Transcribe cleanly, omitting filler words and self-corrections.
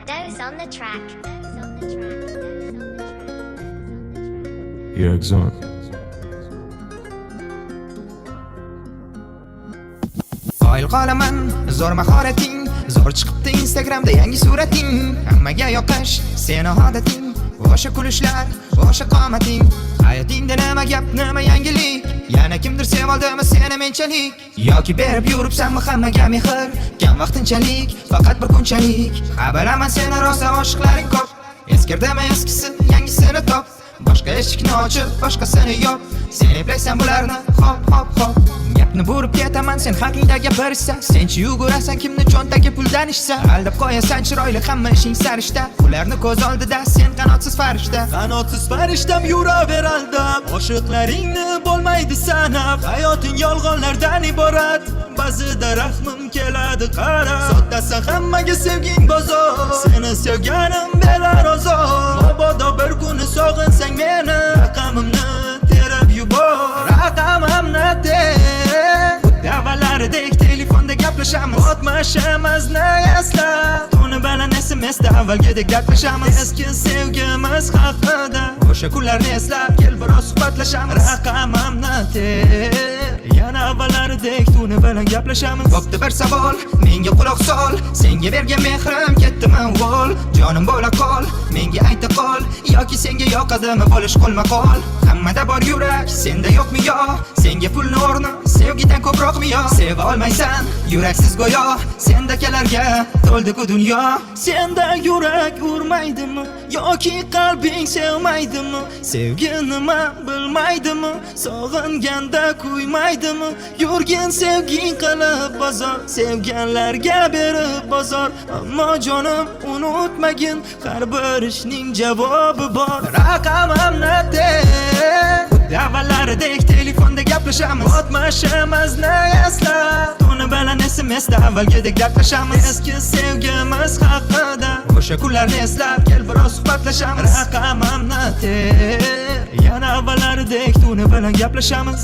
Dose on the track. You're excellent. Qoyil qolaman, zo'r mahorating, zo'r chiqibdi Instagramda yangi surating. Hammaga yoqish seni odating, o'sha kulishlar, o'sha qomating. Hayotingda nima gap, nima yangilik? Yana kimdir sevaldimi seni menchalik? Yoki berib yuribsanmi hammaga mehr? Kam vaqtinchalik, faqat bir kunchalik. Xabaraman seni rosa oshiqlaring ko'p. Eskirdimi eskisi, yangisini top. Boshqa eshikni ochib, boshqasini yop. Sen eplaysan bularni, hop hop hop. Gapni burib ketaman sen haqingda gapirsa. Senchi yugurasan kimni cho'ntaga puldan ishsa. Aldab qo'yasan chiroyli hamma ishing sarishta. Ularni ko'z oldida sen qanotsiz farishta. Qanotsiz farishtam yuraver aldab. Oshiqlaringni bo'lmaydi sanab. Hayoting yolg'onlardan iborat. Ba'zida rahmim keladi qarab. Soddasan hammaga sevging bozor. Seni sevganim berar ozor. Mabodo bir kuni sog'insang meni, raqamimni terib yubor. Raqamimni ter. Avvallaridek telefonda gaplashamiz. O'tmishimizni eslab. Tuni bilan SMS'da avvalgidek dardlashamiz. Eski sevgimiz haqida o'sha kunlarni eslab kel biroz suhbatlashamiz. Raqamimni ter. Yana avvallaridek tuni bilan gaplashamiz. Bo'pti bir savol, menga quloq sol. Senga bergan mehrim ketdimi vol? Jonim bo'la qol, menga ayta qol. Yoki senga yoqadimi bo'lish qo'lma qol? Hammada bor yurak, senda yo'qmi yo? Senga pulni o'rni, sevgidan ko'proqmi yo? Seva olmaysan, yuraksiz go'yo. Sendakilarga to'ldi-ku dunyo. Senda yurak urmaydimi yoki qalbing sevmaydimi? Sevgi nima bilmaydimi? Sog'inganda kuymaydimi? Yurgin sevging qilib bozor, sevganlarga berib bozor. Ammo jonim unutmagin, har bir ishning javobi bor. Raqamimni ter. Avvallaridek telefonda gaplashamiz. O'tmishimizni eslab. Tuni bilan SMS'da avvalgidek dardlashamiz. Eski sevgimiz haqida O'sha kunlarni eslab kel biroz suhbatlashamiz. Raqamimni ter. Yana avvallaridek tuni bilan gaplashamiz.